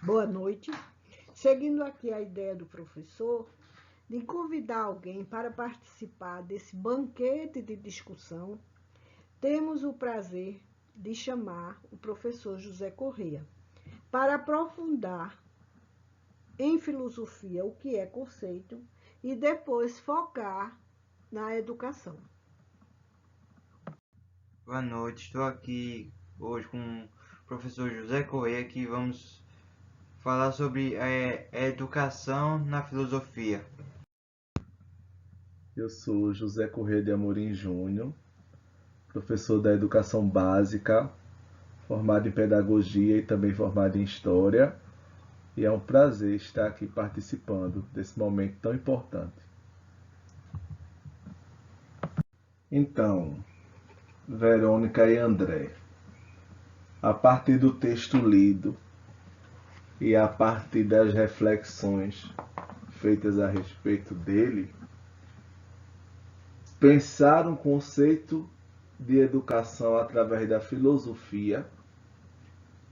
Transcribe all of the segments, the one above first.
Boa noite. Seguindo aqui a ideia do professor de convidar alguém para participar desse banquete de discussão, temos o prazer de chamar o professor José Corrêa para aprofundar em filosofia o que é conceito e depois focar na educação. Boa noite, estou aqui hoje com o professor José Corrêa, que vamos falar sobre a educação na filosofia. Eu sou José Corrêa de Amorim Júnior, professor da educação básica, formado em pedagogia e também formado em história, e é um prazer estar aqui participando desse momento tão importante. Então, Verônica e André, a partir do texto lido e a partir das reflexões feitas a respeito dele, pensar um conceito de educação através da filosofia,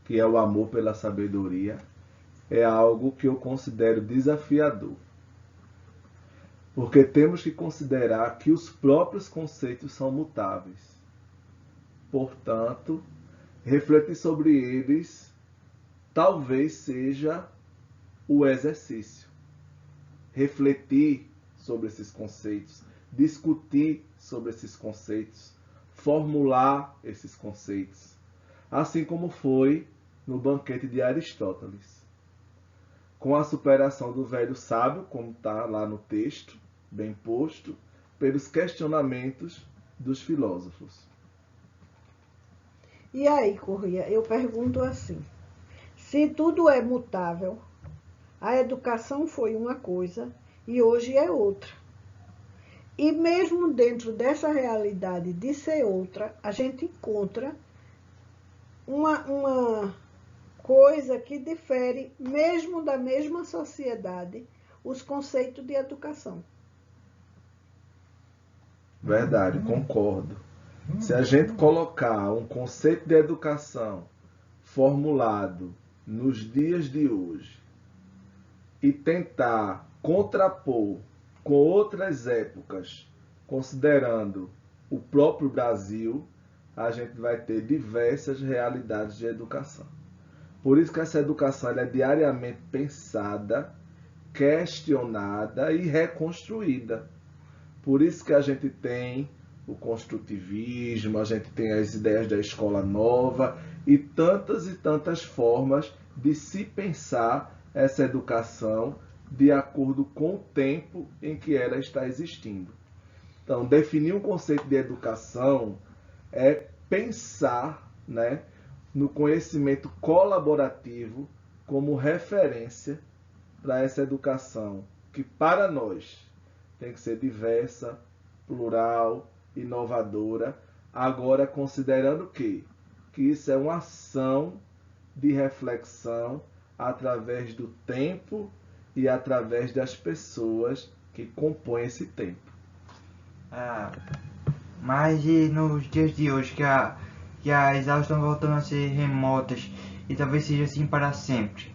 que é o amor pela sabedoria, é algo que eu considero desafiador. Porque temos que considerar que os próprios conceitos são mutáveis. Portanto, refletir sobre eles talvez seja o exercício. Refletir sobre esses conceitos, discutir sobre esses conceitos, formular esses conceitos, assim como foi no banquete de Aristóteles. Com a superação do velho sábio, como está lá no texto, bem posto, pelos questionamentos dos filósofos. E aí, Corrêa, eu pergunto assim, se tudo é mutável, a educação foi uma coisa e hoje é outra. E mesmo dentro dessa realidade de ser outra, a gente encontra uma coisa que difere, mesmo da mesma sociedade, os conceitos de educação. Verdade, concordo. Se a gente colocar um conceito de educação formulado nos dias de hoje e tentar contrapor com outras épocas, considerando o próprio Brasil, a gente vai ter diversas realidades de educação. Por isso que essa educação ela é diariamente pensada, questionada e reconstruída. Por isso que a gente tem o construtivismo, a gente tem as ideias da escola nova e tantas formas de se pensar essa educação de acordo com o tempo em que ela está existindo. Então, definir um conceito de educação é pensar, né, no conhecimento colaborativo como referência para essa educação, que para nós tem que ser diversa, plural, inovadora, agora considerando que isso é uma ação de reflexão através do tempo e através das pessoas que compõem esse tempo. Mas e nos dias de hoje, que as aulas estão voltando a ser remotas e talvez seja assim para sempre?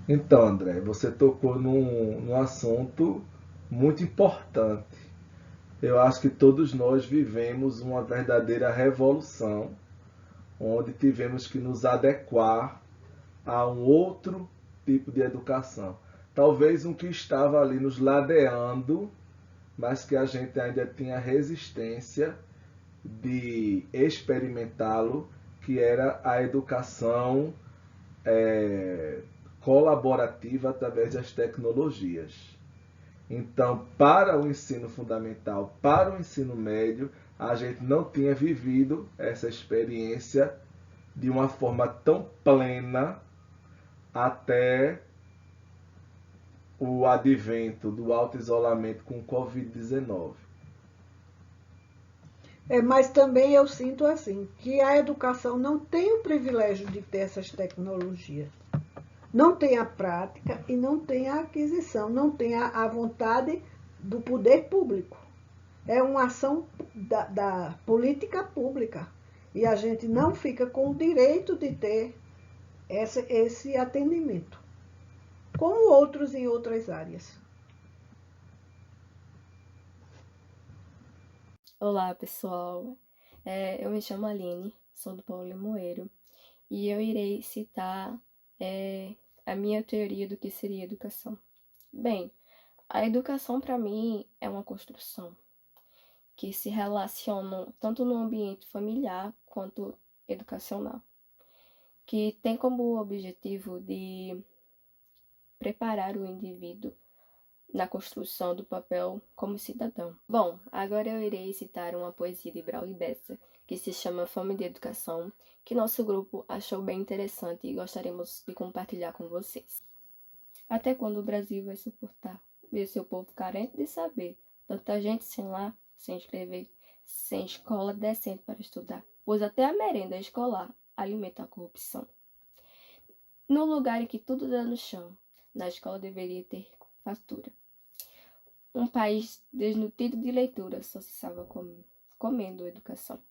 Então, André, você tocou num assunto muito importante. Eu acho que todos nós vivemos uma verdadeira revolução, onde tivemos que nos adequar a um outro tipo de educação. Talvez um que estava ali nos ladeando, mas que a gente ainda tinha resistência de experimentá-lo, que era a educação colaborativa através das tecnologias. Então, para o ensino fundamental, para o ensino médio, a gente não tinha vivido essa experiência de uma forma tão plena até o advento do auto-isolamento com o Covid-19. Mas também eu sinto assim, que a educação não tem o privilégio de ter essas tecnologias. Não tem a prática e não tem a aquisição, não tem a vontade do poder público. É uma ação da política pública. E a gente não fica com o direito de ter esse atendimento, como outros em outras áreas. Olá, pessoal. Eu me chamo Aline, sou do Paulo Limoeiro, e eu irei citar a minha teoria do que seria educação. Bem, a educação para mim é uma construção que se relaciona tanto no ambiente familiar quanto educacional, que tem como objetivo de preparar o indivíduo na construção do papel como cidadão. Bom, agora eu irei citar uma poesia de Braulio Bessa, que se chama Fome de Educação, que nosso grupo achou bem interessante e gostaríamos de compartilhar com vocês. Até quando o Brasil vai suportar ver seu povo carente de saber, tanta gente sem lar, sem escrever, sem escola decente para estudar, pois até a merenda escolar alimenta a corrupção. No lugar em que tudo dá no chão, na escola deveria ter fartura. Um país desnutrido de leitura só se salva comendo educação.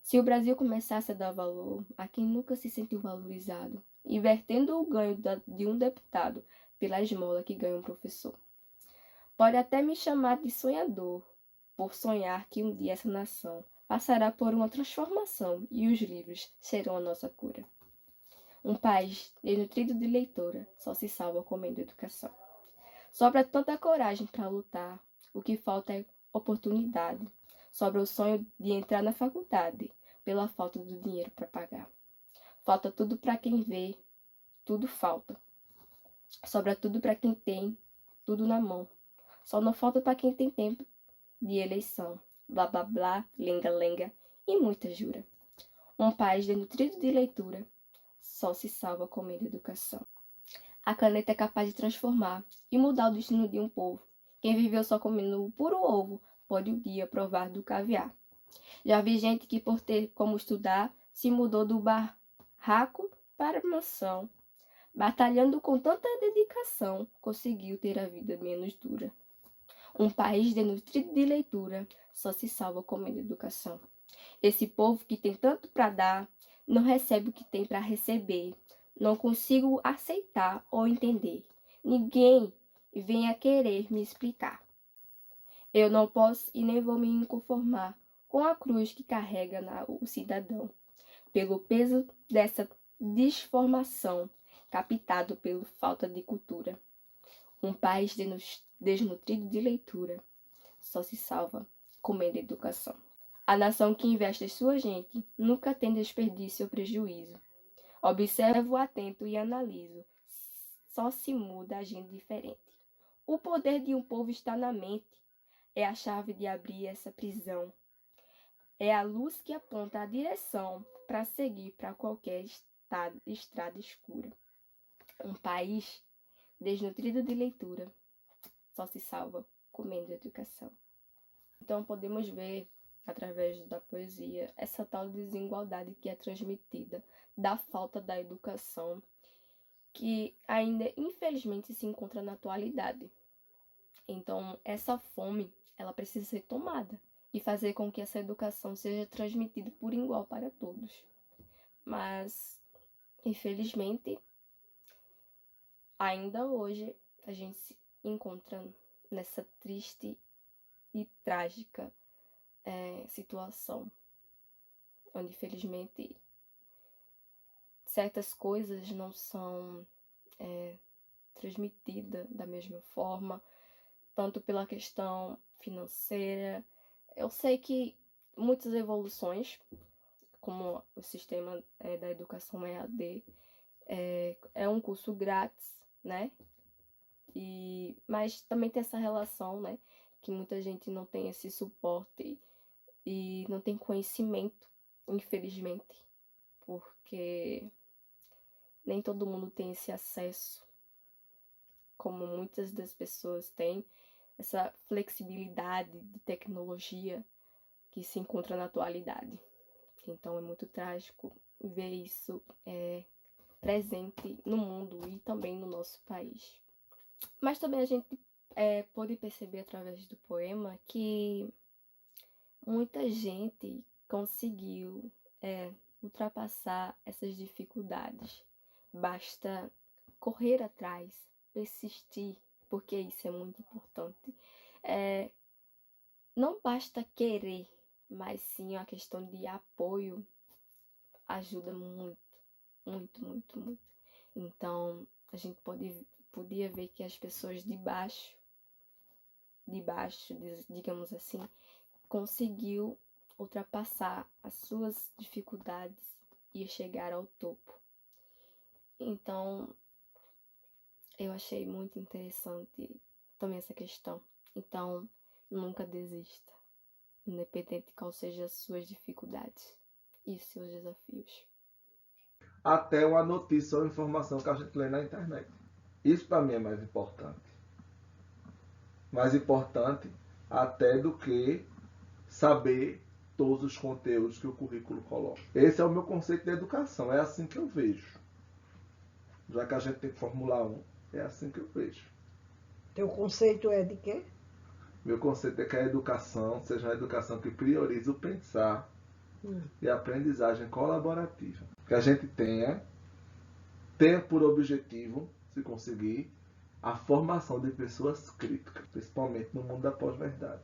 Se o Brasil começasse a dar valor a quem nunca se sentiu valorizado, invertendo o ganho de um deputado pela esmola que ganha um professor. Pode até me chamar de sonhador, por sonhar que um dia essa nação passará por uma transformação e os livros serão a nossa cura. Um país desnutrido de leitura só se salva comendo educação. Sobra tanta coragem para lutar, o que falta é oportunidade. Sobra o sonho de entrar na faculdade, pela falta do dinheiro para pagar. Falta tudo para quem vê, tudo falta. Sobra tudo para quem tem, tudo na mão. Só não falta para quem tem tempo de eleição. Blá blá blá, lenga lenga e muita jura. Um país desnutrido de leitura só se salva comendo educação. A caneta é capaz de transformar e mudar o destino de um povo. Quem viveu só comendo o puro ovo pode um dia provar do caviar. Já vi gente que, por ter como estudar, se mudou do barraco para a mansão. Batalhando com tanta dedicação, conseguiu ter a vida menos dura. Um país desnutrido de leitura só se salva comendo educação. Esse povo que tem tanto para dar, não recebe o que tem para receber. Não consigo aceitar ou entender. Ninguém venha querer me explicar. Eu não posso e nem vou me conformar com a cruz que carrega o cidadão, pelo peso dessa desformação, captado pela falta de cultura. Um país desnutrido de leitura só se salva comendo educação. A nação que investe em sua gente nunca tem desperdício ou prejuízo. Observo atento e analiso. Só se muda agindo diferente. O poder de um povo está na mente. É a chave de abrir essa prisão. É a luz que aponta a direção para seguir para qualquer estrada escura. Um país desnutrido de leitura só se salva comendo educação. Então podemos ver, através da poesia, essa tal desigualdade que é transmitida da falta da educação, que ainda infelizmente se encontra na atualidade. Então essa fome, ela precisa ser tomada e fazer com que essa educação seja transmitida por igual para todos. Mas, infelizmente, ainda hoje a gente se encontra nessa triste e trágica situação, onde infelizmente certas coisas não são transmitidas da mesma forma, tanto pela questão financeira. Eu sei que muitas evoluções, como o sistema da educação EAD, é um curso grátis, né? Mas também tem essa relação, né? Que muita gente não tem esse suporte e não tem conhecimento, infelizmente, porque porque nem todo mundo tem esse acesso, como muitas das pessoas têm, essa flexibilidade de tecnologia que se encontra na atualidade. Então é muito trágico ver isso presente no mundo e também no nosso país. Mas também a gente pode perceber através do poema que muita gente conseguiu ultrapassar essas dificuldades. Basta correr atrás, persistir, porque isso é muito importante. Não basta querer, mas sim a questão de apoio ajuda muito, muito, muito, muito. Então, a gente podia ver que as pessoas de baixo, digamos assim, conseguiu ultrapassar as suas dificuldades e chegar ao topo. Então, eu achei muito interessante também essa questão. Então, nunca desista, independente de qual sejam as suas dificuldades e seus desafios. Até uma notícia ou informação que a gente lê na internet. Isso para mim é mais importante. Mais importante até do que saber todos os conteúdos que o currículo coloca. Esse é o meu conceito de educação, é assim que eu vejo. Já que a gente tem que formular um, é assim que eu vejo. Teu conceito é de quê? Meu conceito é que a educação seja uma educação que priorize o pensar e a aprendizagem colaborativa. Que a gente tenha por objetivo, se conseguir, a formação de pessoas críticas, principalmente no mundo da pós-verdade.